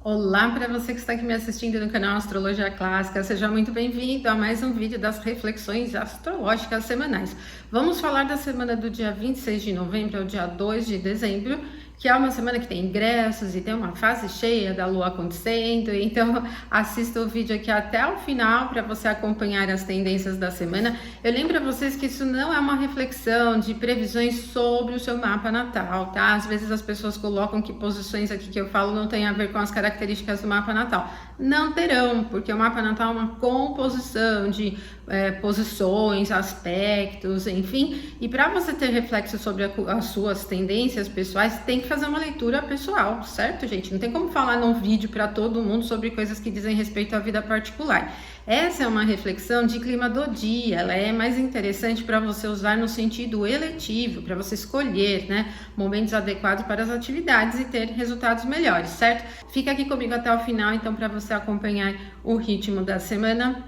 Olá para você que está aqui me assistindo no canal Astrologia Clássica, seja muito bem-vindo a mais um vídeo das reflexões astrológicas semanais. Vamos falar da semana do dia 26 de novembro ao dia 2 de dezembro, que é uma semana que tem ingressos e tem uma fase cheia da lua acontecendo, então assista o vídeo aqui até o final para você acompanhar as tendências da semana. Eu lembro a vocês que isso não é uma reflexão de previsões sobre o seu mapa natal, tá? Às vezes as pessoas colocam que posições aqui que eu falo não tem a ver com as características do mapa natal. Não terão, porque o mapa natal é uma composição de posições, aspectos, enfim, e para você ter reflexo sobre as suas tendências pessoais, tem que fazer uma leitura pessoal, certo, gente? Não tem como falar num vídeo para todo mundo sobre coisas que dizem respeito à vida particular. Essa é uma reflexão de clima do dia, ela é mais interessante para você usar no sentido eletivo, para você escolher, né, momentos adequados para as atividades e ter resultados melhores, certo? Fica aqui comigo até o final, então, para você acompanhar o ritmo da semana.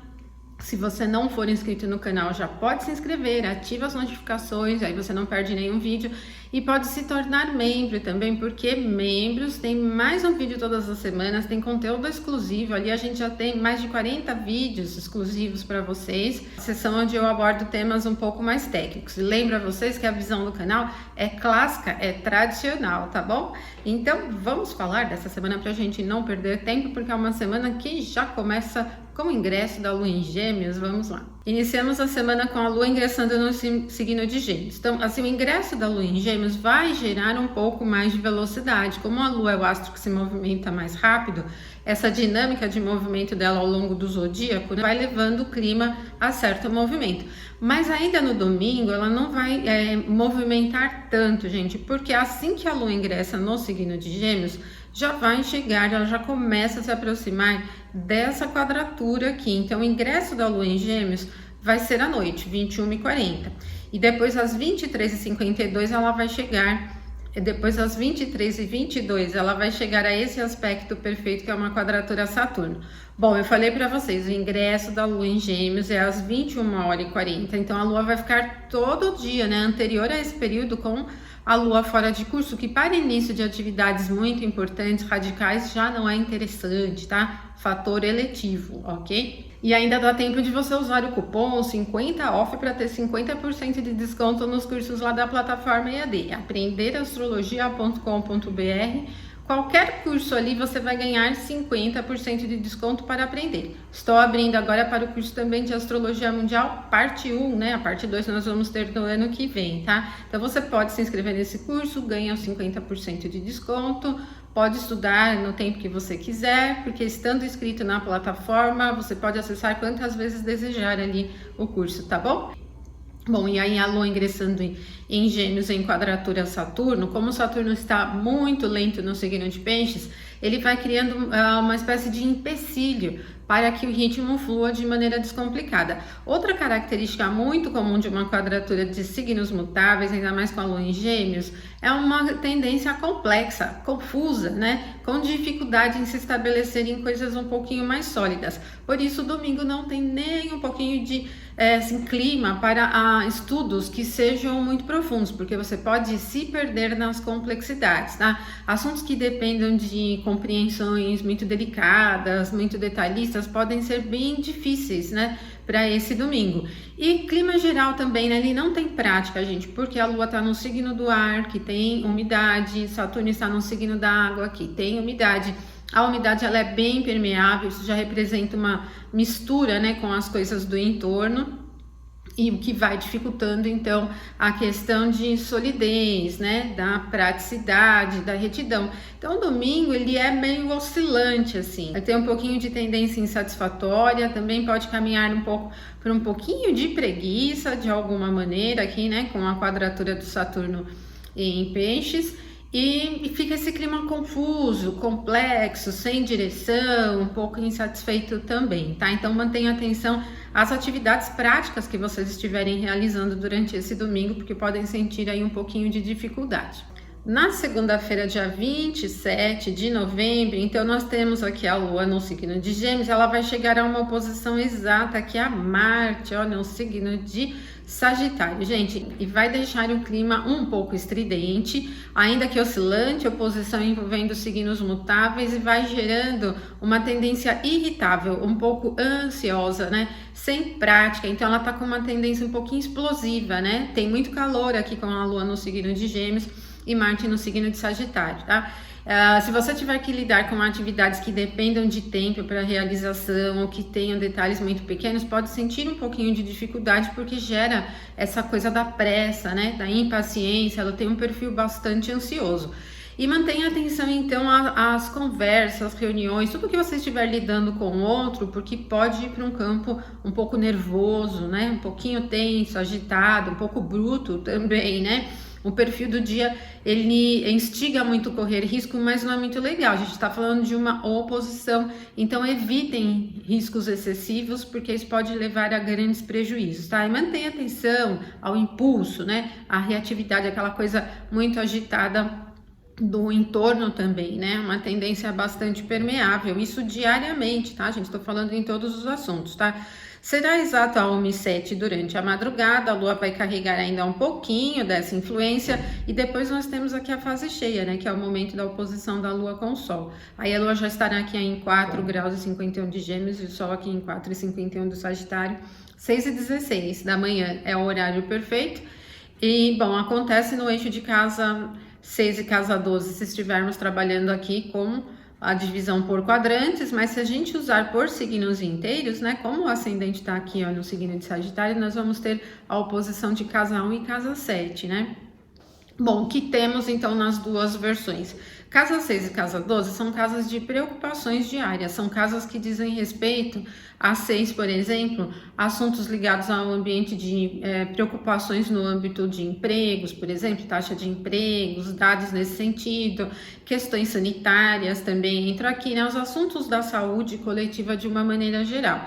Se você não for inscrito no canal, já pode se inscrever, ativa as notificações, aí você não perde nenhum vídeo e pode se tornar membro também, porque membros tem mais um vídeo todas as semanas, tem conteúdo exclusivo, ali a gente já tem mais de 40 vídeos exclusivos para vocês, sessão onde eu abordo temas um pouco mais técnicos. E lembro a vocês que a visão do canal é clássica, é tradicional, tá bom? Então vamos falar dessa semana para a gente não perder tempo, porque é uma semana que já começa com o ingresso da Lua em Gêmeos. Vamos lá. Iniciamos a semana com a Lua ingressando no signo de Gêmeos. Então, assim, o ingresso da Lua em Gêmeos vai gerar um pouco mais de velocidade. Como a Lua é o astro que se movimenta mais rápido, essa dinâmica de movimento dela ao longo do zodíaco vai levando o clima a certo movimento. Mas ainda no domingo, ela não vai movimentar tanto, gente, porque assim que a Lua ingressa no signo de Gêmeos, já vai chegar, ela já começa a se aproximar dessa quadratura aqui. Então, o ingresso da Lua em Gêmeos vai ser à noite, 21h40. E depois, às 23h52, ela vai chegar. E depois, às 23h22, ela vai chegar a esse aspecto perfeito, que é uma quadratura Saturno. Bom, eu falei para vocês, o ingresso da Lua em Gêmeos é às 21h40. Então, a Lua vai ficar todo dia, né, anterior a esse período, com a Lua fora de curso, que para início de atividades muito importantes, radicais, já não é interessante, tá? Fator eletivo, ok? E ainda dá tempo de você usar o cupom 50OFF para ter 50% de desconto nos cursos lá da plataforma EAD, aprenderastrologia.com.br. Qualquer curso ali você vai ganhar 50% de desconto para aprender. Estou abrindo agora para o curso também de Astrologia Mundial, parte 1, né? A parte 2 nós vamos ter no ano que vem, tá? Então você pode se inscrever nesse curso, ganha 50% de desconto, pode estudar no tempo que você quiser, porque estando inscrito na plataforma, você pode acessar quantas vezes desejar ali o curso, tá bom? Bom, e aí a Lua ingressando em Gêmeos em quadratura Saturno, como o Saturno está muito lento no signo de Peixes, ele vai criando uma espécie de empecilho para que o ritmo flua de maneira descomplicada. Outra característica muito comum de uma quadratura de signos mutáveis, ainda mais com a Lua em Gêmeos, é uma tendência complexa, confusa, né? Com dificuldade em se estabelecer em coisas um pouquinho mais sólidas. Por isso, o domingo não tem nem um pouquinho de clima para estudos que sejam muito profundos, porque você pode se perder nas complexidades, tá? Assuntos que dependam de compreensões muito delicadas, muito detalhistas, podem ser bem difíceis, né, para esse domingo. E clima geral também, né, ele não tem prática, gente, porque a Lua está no signo do ar, que tem umidade, Saturno está no signo da água, que tem umidade. A umidade ela é bem permeável, isso já representa uma mistura, né, com as coisas do entorno, e o que vai dificultando então a questão de solidez, né, da praticidade, da retidão. Então o domingo ele é meio oscilante assim, vai ter um pouquinho de tendência insatisfatória, também pode caminhar um pouco para um pouquinho de preguiça de alguma maneira aqui, né, com a quadratura do Saturno em Peixes. E fica esse clima confuso, complexo, sem direção, um pouco insatisfeito também, tá? Então mantenha atenção às atividades práticas que vocês estiverem realizando durante esse domingo, porque podem sentir aí um pouquinho de dificuldade. Na segunda-feira, dia 27 de novembro, então nós temos aqui a Lua no signo de Gêmeos, ela vai chegar a uma oposição exata aqui a Marte, ó, no signo de Sagitário, gente, e vai deixar o clima um pouco estridente, ainda que oscilante, oposição envolvendo signos mutáveis, e vai gerando uma tendência irritável, um pouco ansiosa, né? Sem prática, então ela tá com uma tendência um pouquinho explosiva, né? Tem muito calor aqui com a Lua no signo de Gêmeos e Marte no signo de Sagitário, tá? Se você tiver que lidar com atividades que dependam de tempo para realização ou que tenham detalhes muito pequenos, pode sentir um pouquinho de dificuldade porque gera essa coisa da pressa, né? Da impaciência, ela tem um perfil bastante ansioso. E mantenha atenção então às conversas, reuniões, tudo que você estiver lidando com o outro, porque pode ir para um campo um pouco nervoso, né? Um pouquinho tenso, agitado, um pouco bruto também, né? O perfil do dia, ele instiga muito correr risco, mas não é muito legal. A gente está falando de uma oposição, então evitem riscos excessivos, porque isso pode levar a grandes prejuízos, tá? E mantenha atenção ao impulso, né? A reatividade, aquela coisa muito agitada do entorno também, né? Uma tendência bastante permeável, isso diariamente, tá, gente? Estou falando em todos os assuntos, tá? Será exato a 1h07 durante a madrugada, a Lua vai carregar ainda um pouquinho dessa influência, e depois nós temos aqui a fase cheia, né, que é o momento da oposição da Lua com o Sol. Aí a Lua já estará aqui em 4 graus e 51 de Gêmeos e o Sol aqui em 4 e 51 do Sagitário, 6h16 da manhã é o horário perfeito. E, bom, acontece no eixo de casa 6 e casa 12, se estivermos trabalhando aqui com a divisão por quadrantes, mas se a gente usar por signos inteiros, né, como o ascendente está aqui, ó, no signo de Sagitário, nós vamos ter a oposição de casa 1 e casa 7, né? Bom, o que temos então nas duas versões? Casa 6 e casa 12 são casas de preocupações diárias, são casas que dizem respeito a 6, por exemplo, assuntos ligados ao ambiente de preocupações no âmbito de empregos, por exemplo, taxa de empregos, dados nesse sentido, questões sanitárias também entram aqui, né? Os assuntos da saúde coletiva de uma maneira geral.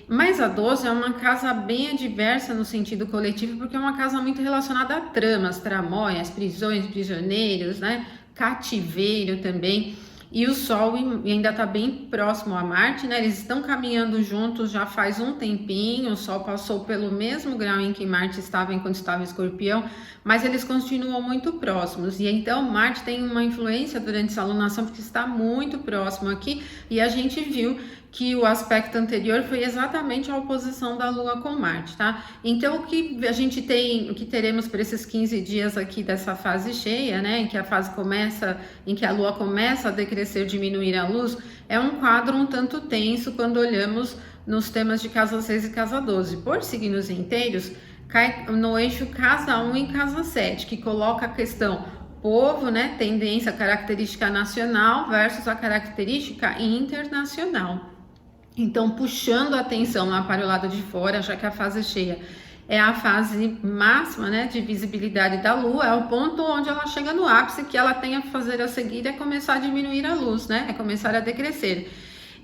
Mas a 12 é uma casa bem adversa no sentido coletivo, porque é uma casa muito relacionada a tramas, tramóias, prisões, prisioneiros, né? Cativeiro também. E o Sol ainda está bem próximo a Marte, né? Eles estão caminhando juntos já faz um tempinho. O Sol passou pelo mesmo grau em que Marte estava enquanto estava em Escorpião, mas eles continuam muito próximos. E então Marte tem uma influência durante essa alunação, porque está muito próximo aqui. E a gente viu que o aspecto anterior foi exatamente a oposição da Lua com Marte, tá? Então, o que a gente tem, o que teremos para esses 15 dias aqui dessa fase cheia, né, em que a fase começa, em que a Lua começa a decrescer, diminuir a luz, é um quadro um tanto tenso quando olhamos nos temas de casa 6 e casa 12. Por signos inteiros, cai no eixo casa 1 e casa 7, que coloca a questão povo, né, tendência, característica nacional versus a característica internacional. Então, puxando a atenção lá para o lado de fora, já que a fase cheia é a fase máxima, né, de visibilidade da Lua, é o ponto onde ela chega no ápice, que ela tem a fazer a seguir é começar a diminuir a luz, né, é começar a decrescer.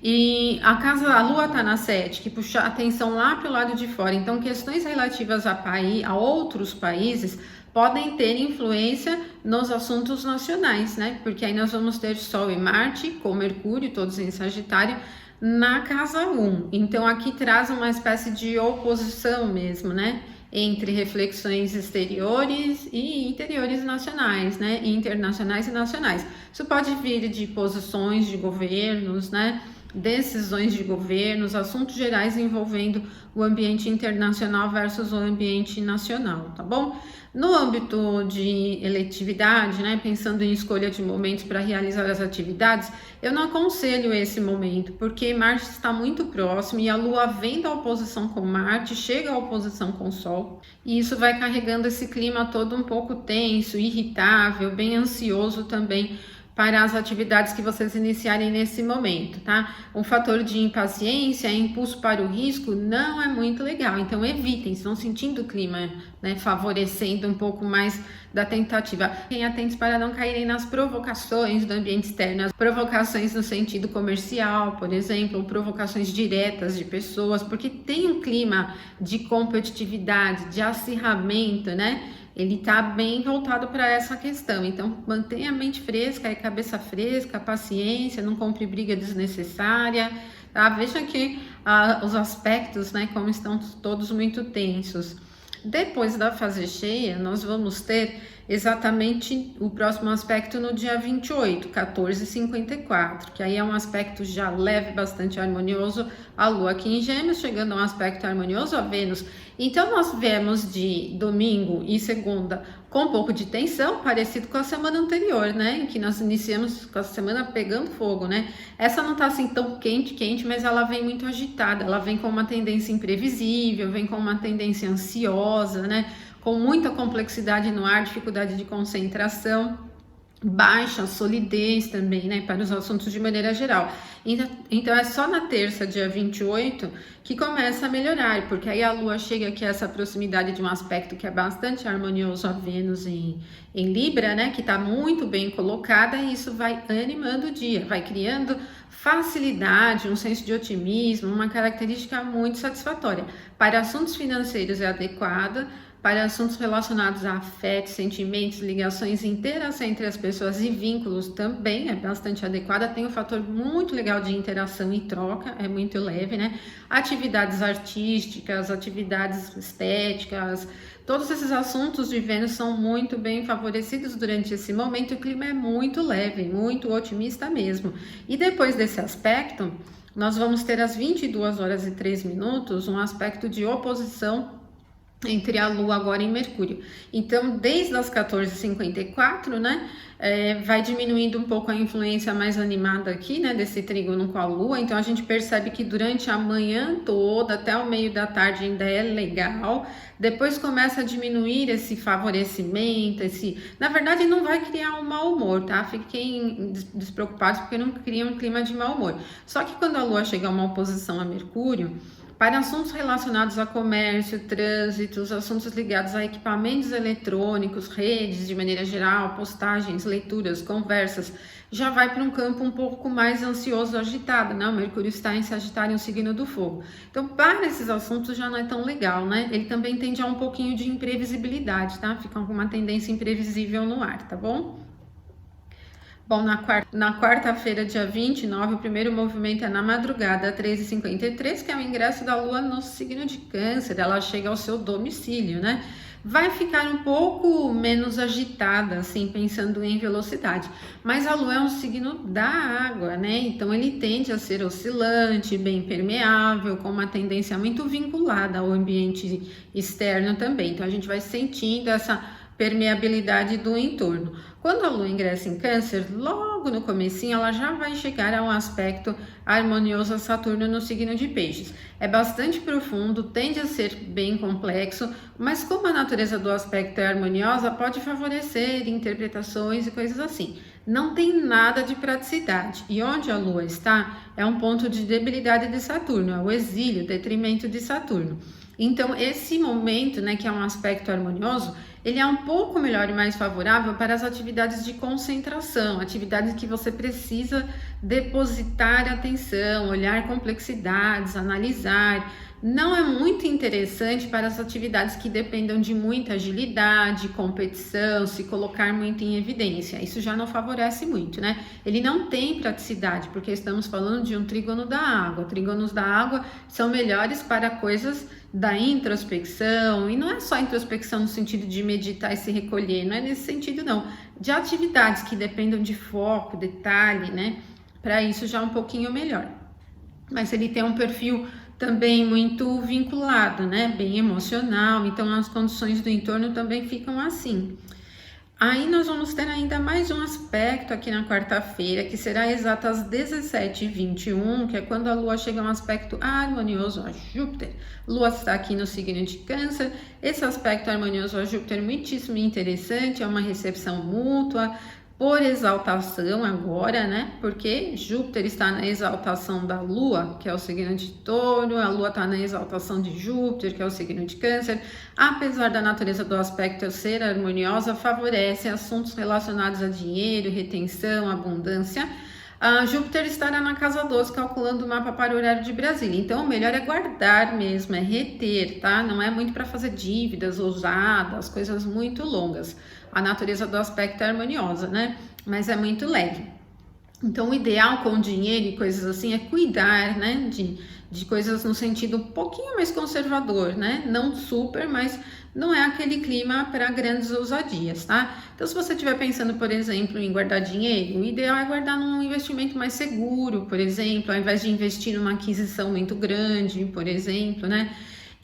E a Lua está na 7, que puxa a atenção lá para o lado de fora. Então, questões relativas a outros países podem ter influência nos assuntos nacionais, né? Porque aí nós vamos ter Sol e Marte, com Mercúrio, todos em Sagitário, na casa 1. Então aqui traz uma espécie de oposição mesmo, né? Entre reflexões exteriores e interiores nacionais, né? Internacionais e nacionais. Isso pode vir de posições de governos, né? Decisões de governos, assuntos gerais envolvendo o ambiente internacional versus o ambiente nacional, tá bom? No âmbito de eletividade, né, pensando em escolha de momentos para realizar as atividades, eu não aconselho esse momento, porque Marte está muito próximo e a Lua vem da oposição com Marte, chega à oposição com o Sol, e isso vai carregando esse clima todo um pouco tenso, irritável, bem ansioso também, para as atividades que vocês iniciarem nesse momento, tá? Um fator de impaciência, impulso para o risco, não é muito legal, então evitem, estão sentindo o clima, né, favorecendo um pouco mais da tentativa. Fiquem atentos para não caírem nas provocações do ambiente externo, as provocações no sentido comercial, por exemplo, ou provocações diretas de pessoas, porque tem um clima de competitividade, de acirramento, né? Ele tá bem voltado para essa questão, então mantenha a mente fresca e cabeça fresca, paciência, não compre briga desnecessária, tá? Veja que os aspectos, né, como estão todos muito tensos. Depois da fase cheia, nós vamos ter exatamente o próximo aspecto no dia 28, 14h54, que aí é um aspecto já leve, bastante harmonioso, a Lua aqui em Gêmeos, chegando a um aspecto harmonioso a Vênus. Então, nós viemos de domingo e segunda com um pouco de tensão, parecido com a semana anterior, né? Em que nós iniciamos com a semana pegando fogo, né? Essa não tá assim tão quente, mas ela vem muito agitada, ela vem com uma tendência imprevisível, vem com uma tendência ansiosa, né? Com muita complexidade no ar, dificuldade de concentração, baixa solidez também, né, para os assuntos de maneira geral. Então é só na terça, dia 28, que começa a melhorar, porque aí a Lua chega aqui a essa proximidade de um aspecto que é bastante harmonioso a Vênus em Libra, né, que está muito bem colocada, e isso vai animando o dia, vai criando facilidade, um senso de otimismo, uma característica muito satisfatória. Para assuntos financeiros é adequada, para assuntos relacionados a afetos, sentimentos, ligações, interação entre as pessoas e vínculos também é bastante adequada. Tem um fator muito legal de interação e troca, é muito leve, né? Atividades artísticas, atividades estéticas, todos esses assuntos de Vênus são muito bem favorecidos durante esse momento. O clima é muito leve, muito otimista mesmo. E depois desse aspecto, nós vamos ter às 22h03 um aspecto de oposição entre a Lua agora em Mercúrio. Então, desde as 14h54, né, vai diminuindo um pouco a influência mais animada aqui, né, desse trígono com a Lua. Então, a gente percebe que durante a manhã toda, até o meio da tarde ainda é legal. Depois começa a diminuir esse favorecimento, na verdade não vai criar um mau humor, tá? Fiquem despreocupados porque não cria um clima de mau humor. Só que quando a Lua chega a uma oposição a Mercúrio, para assuntos relacionados a comércio, trânsitos, assuntos ligados a equipamentos eletrônicos, redes de maneira geral, postagens, leituras, conversas, já vai para um campo um pouco mais ansioso, agitado, né? O Mercúrio está em Sagitário, um signo do fogo. Então, para esses assuntos já não é tão legal, né? Ele também tende a um pouquinho de imprevisibilidade, tá? Fica com uma tendência imprevisível no ar, tá bom? Bom, na quarta-feira, dia 29, o primeiro movimento é na madrugada, 13h53, que é o ingresso da Lua no signo de Câncer. Ela chega ao seu domicílio, né? Vai ficar um pouco menos agitada, assim, pensando em velocidade. Mas a Lua é um signo da água, né? Então ele tende a ser oscilante, bem permeável, com uma tendência muito vinculada ao ambiente externo também. Então a gente vai sentindo essa permeabilidade do entorno. Quando a Lua ingressa em Câncer, logo no comecinho, ela já vai chegar a um aspecto harmonioso a Saturno no signo de Peixes. É bastante profundo, tende a ser bem complexo, mas como a natureza do aspecto é harmoniosa, pode favorecer interpretações e coisas assim. Não tem nada de praticidade, e onde a Lua está é um ponto de debilidade de Saturno, é o exílio, detrimento de Saturno. Então, esse momento, né, que é um aspecto harmonioso, ele é um pouco melhor e mais favorável para as atividades de concentração, atividades que você precisa depositar atenção, olhar complexidades, analisar. Não é muito interessante para as atividades que dependam de muita agilidade, competição, se colocar muito em evidência. Isso já não favorece muito, né? Ele não tem praticidade, porque estamos falando de um trígono da água. Trígonos da água são melhores para coisas da introspecção, e não é só introspecção no sentido de meditar e se recolher, não é nesse sentido não, de atividades que dependam de foco, detalhe, né? Para isso já é um pouquinho melhor. Mas ele tem um perfil também muito vinculado, né? Bem emocional, então as condições do entorno também ficam assim. Aí nós vamos ter ainda mais um aspecto aqui na quarta-feira, que será exato às 17h21, que é quando a Lua chega a um aspecto harmonioso a Júpiter. Lua está aqui no signo de Câncer. Esse aspecto harmonioso a Júpiter é muitíssimo interessante, é uma recepção mútua, por exaltação agora, né? Porque Júpiter está na exaltação da Lua, que é o signo de Touro, a Lua está na exaltação de Júpiter, que é o signo de Câncer. Apesar da natureza do aspecto ser harmoniosa, favorece assuntos relacionados a dinheiro, retenção, abundância. Júpiter estará na casa 12, calculando o mapa para o horário de Brasília. Então, o melhor é guardar mesmo, é reter, tá? Não é muito para fazer dívidas ousadas, coisas muito longas. A natureza do aspecto é harmoniosa, né? Mas é muito leve. Então, o ideal com dinheiro e coisas assim é cuidar, né? De coisas no sentido um pouquinho mais conservador, né? Não super, mas não é aquele clima para grandes ousadias, tá? Então, se você estiver pensando, por exemplo, em guardar dinheiro, o ideal é guardar num investimento mais seguro, por exemplo, ao invés de investir numa aquisição muito grande, por exemplo, né?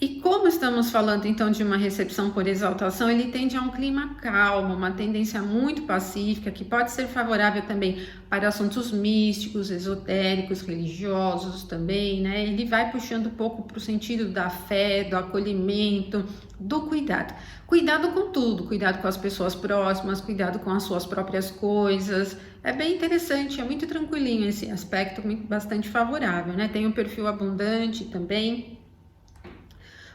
E como estamos falando então de uma recepção por exaltação, ele tende a um clima calmo, uma tendência muito pacífica, que pode ser favorável também para assuntos místicos, esotéricos, religiosos também, né? Ele vai puxando um pouco para o sentido da fé, do acolhimento, do cuidado. Cuidado com tudo, cuidado com as pessoas próximas, cuidado com as suas próprias coisas. É bem interessante, é muito tranquilinho esse aspecto, bastante favorável, né? Tem um perfil abundante também.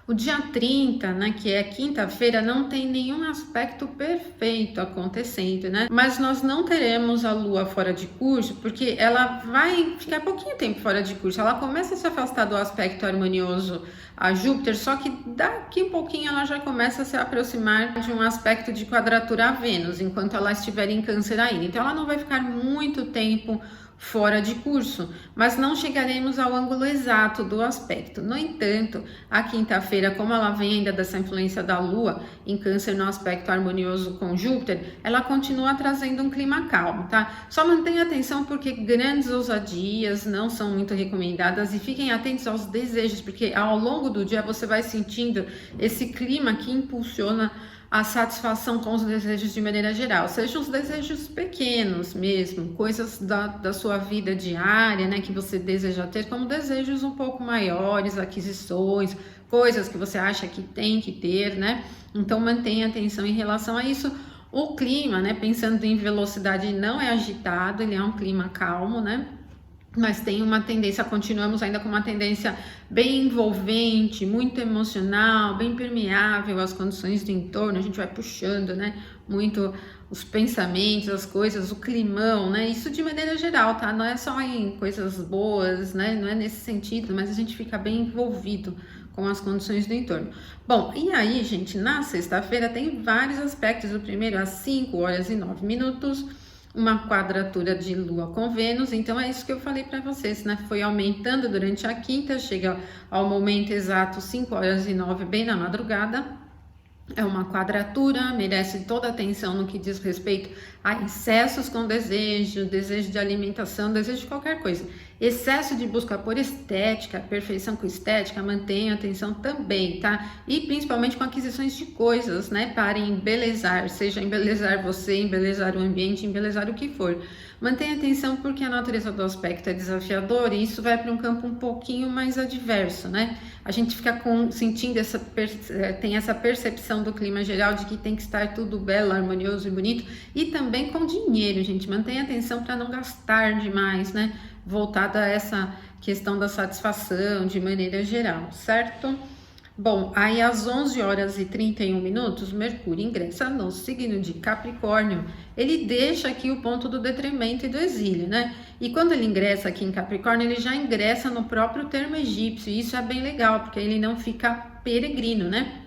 O dia 30, né, que é quinta-feira, não tem nenhum aspecto perfeito acontecendo, né? Mas nós não teremos a Lua fora de curso, porque ela vai ficar pouquinho tempo fora de curso. Ela começa a se afastar do aspecto harmonioso a Júpiter, só que daqui a pouquinho ela já começa a se aproximar de um aspecto de quadratura a Vênus, enquanto ela estiver em Câncer ainda. Então ela não vai ficar muito tempo fora de curso, mas não chegaremos ao ângulo exato do aspecto. No entanto, a quinta-feira, como ela vem ainda dessa influência da Lua em Câncer no aspecto harmonioso com Júpiter, ela continua trazendo um clima calmo, tá? Só mantenha atenção porque grandes ousadias não são muito recomendadas e fiquem atentos aos desejos, porque ao longo do dia você vai sentindo esse clima que impulsiona a satisfação com os desejos de maneira geral, sejam os desejos pequenos mesmo, coisas da sua vida diária, né, que você deseja ter, como desejos um pouco maiores, aquisições, coisas que você acha que tem que ter, né, então mantenha atenção em relação a isso. O clima, né, pensando em velocidade, não é agitado, ele é um clima calmo, né, mas tem uma tendência, continuamos ainda com uma tendência bem envolvente, muito emocional, bem permeável às condições do entorno, a gente vai puxando, né, muito os pensamentos, as coisas, o climão, né, isso de maneira geral, tá, não é só em coisas boas, né, não é nesse sentido, mas a gente fica bem envolvido com as condições do entorno. Bom, e aí, gente, na sexta-feira tem vários aspectos, o primeiro às 5h09, uma quadratura de Lua com Vênus, então é isso que eu falei para vocês, né? Foi aumentando durante a quinta, chega ao momento exato 5h09, bem na madrugada. É uma quadratura, merece toda a atenção no que diz respeito a excessos com desejo, desejo de alimentação, desejo de qualquer coisa. Excesso de busca por estética, perfeição com estética, mantenha atenção também, tá? E principalmente com aquisições de coisas, né? Para embelezar, seja embelezar você, embelezar o ambiente, embelezar o que for. Mantenha atenção porque a natureza do aspecto é desafiadora e isso vai para um campo um pouquinho mais adverso, né? A gente fica sentindo tem essa percepção do clima geral de que tem que estar tudo belo, harmonioso e bonito, e também com dinheiro, gente. Mantenha atenção para não gastar demais, né? Voltada a essa questão da satisfação de maneira geral, certo? Bom, aí às 11h31, Mercúrio ingressa no signo de Capricórnio. Ele deixa aqui o ponto do detrimento e do exílio, né? E quando ele ingressa aqui em Capricórnio, ele já ingressa no próprio termo egípcio. E isso é bem legal, porque ele não fica peregrino, né?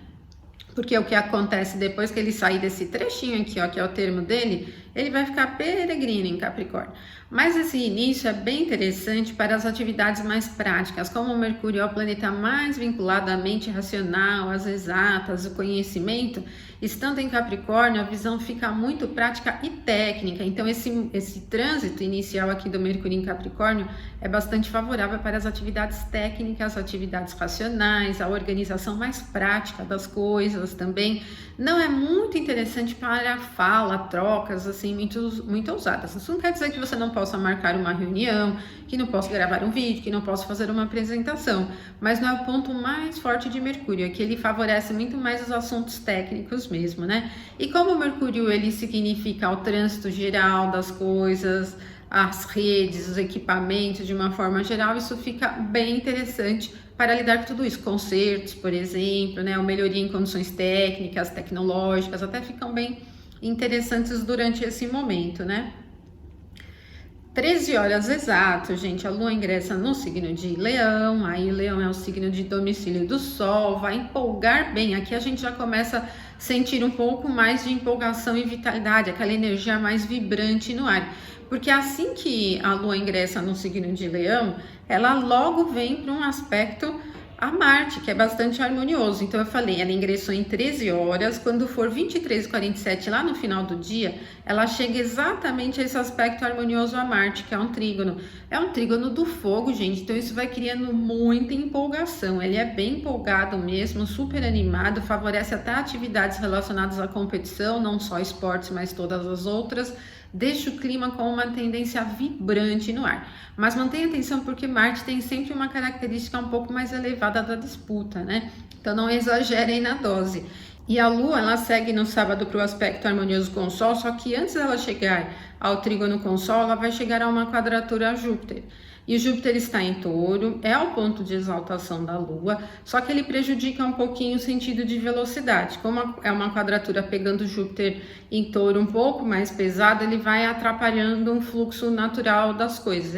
Porque o que acontece depois que ele sair desse trechinho aqui, ó, que é o termo dele, ele vai ficar peregrino em Capricórnio. Mas esse início é bem interessante para as atividades mais práticas, como o Mercúrio é o planeta mais vinculado à mente racional, às exatas, o conhecimento. Estando em Capricórnio, a visão fica muito prática e técnica. Então, esse trânsito inicial aqui do Mercúrio em Capricórnio é bastante favorável para as atividades técnicas, atividades racionais, a organização mais prática das coisas também. Não é muito interessante para a fala, trocas, assim, muito ousadas. Isso não quer dizer que você não possa marcar uma reunião, que não possa gravar um vídeo, que não possa fazer uma apresentação, mas não é o ponto mais forte de Mercúrio, é que ele favorece muito mais os assuntos técnicos mesmo, né? E como o Mercúrio, ele significa o trânsito geral das coisas, as redes, os equipamentos de uma forma geral, isso fica bem interessante para lidar com tudo isso, concertos, por exemplo, né, ou melhoria em condições técnicas, tecnológicas, até ficam bem interessantes durante esse momento, né? 13h exato, gente, a Lua ingressa no signo de Leão, aí Leão é o signo de domicílio do Sol, vai empolgar bem, aqui a gente já começa a sentir um pouco mais de empolgação e vitalidade, aquela energia mais vibrante no ar, porque assim que a Lua ingressa no signo de Leão, ela logo vem para um aspecto a Marte, que é bastante harmonioso. Então eu falei, ela ingressou em 13 horas, quando for 23h47 lá no final do dia, ela chega exatamente a esse aspecto harmonioso a Marte, que é um trígono. É um trígono do fogo, gente, então isso vai criando muita empolgação. Ele é bem empolgado mesmo, super animado, favorece até atividades relacionadas à competição, não só esportes, mas todas as outras. Deixa o clima com uma tendência vibrante no ar. Mas mantenha atenção porque Marte tem sempre uma característica um pouco mais elevada da disputa, né? Então não exagerem na dose. E a Lua, ela segue no sábado para o aspecto harmonioso com o Sol, só que antes dela chegar ao trígono com o Sol, ela vai chegar a uma quadratura a Júpiter. E Júpiter está em Touro, é o ponto de exaltação da Lua, só que ele prejudica um pouquinho o sentido de velocidade. Como é uma quadratura pegando Júpiter em Touro um pouco mais pesado, ele vai atrapalhando um fluxo natural das coisas.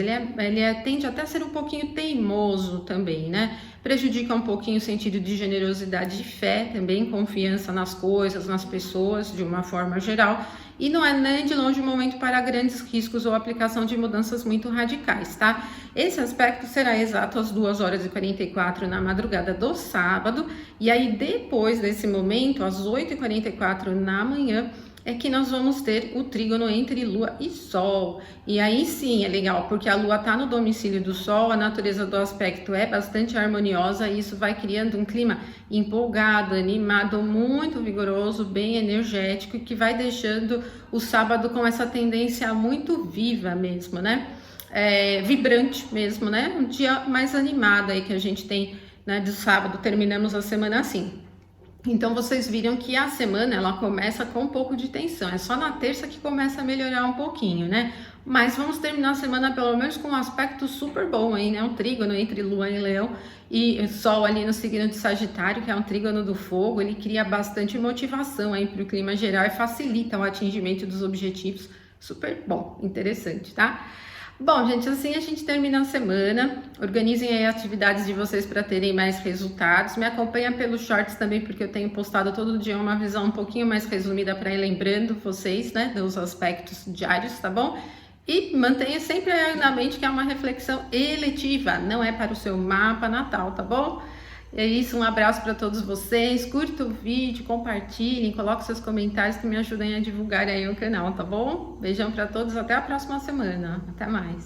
Tende até a ser um pouquinho teimoso também, né? Prejudica um pouquinho o sentido de generosidade e fé, também confiança nas coisas, nas pessoas, de uma forma geral. E não é nem de longe um momento para grandes riscos ou aplicação de mudanças muito radicais, tá? Esse aspecto será exato às 2h44 na madrugada do sábado, e aí depois desse momento, às 8h44 na manhã, é que nós vamos ter o trígono entre Lua e Sol. E aí sim é legal, porque a Lua está no domicílio do Sol, a natureza do aspecto é bastante harmoniosa e isso vai criando um clima empolgado, animado, muito vigoroso, bem energético, que vai deixando o sábado com essa tendência muito viva mesmo, né? Vibrante mesmo, né? Um dia mais animado aí que a gente tem, né? De sábado, terminamos a semana assim. Então vocês viram que a semana ela começa com um pouco de tensão, é só na terça que começa a melhorar um pouquinho, né? Mas vamos terminar a semana pelo menos com um aspecto super bom aí, né? Um trígono entre Lua e Leão e Sol ali no signo de Sagitário, que é um trígono do fogo, ele cria bastante motivação aí para o clima geral e facilita o atingimento dos objetivos. Super bom, interessante, tá? Bom, gente, assim a gente termina a semana. Organizem aí atividades de vocês para terem mais resultados. Me acompanha pelos shorts também, porque eu tenho postado todo dia uma visão um pouquinho mais resumida para ir lembrando vocês, né, dos aspectos diários, tá bom? E mantenha sempre na mente que é uma reflexão eletiva, não é para o seu mapa natal, tá bom? É isso, um abraço para todos vocês. Curta o vídeo, compartilhem, coloquem seus comentários que me ajudem a divulgar aí o canal, tá bom? Beijão para todos, até a próxima semana. Até mais.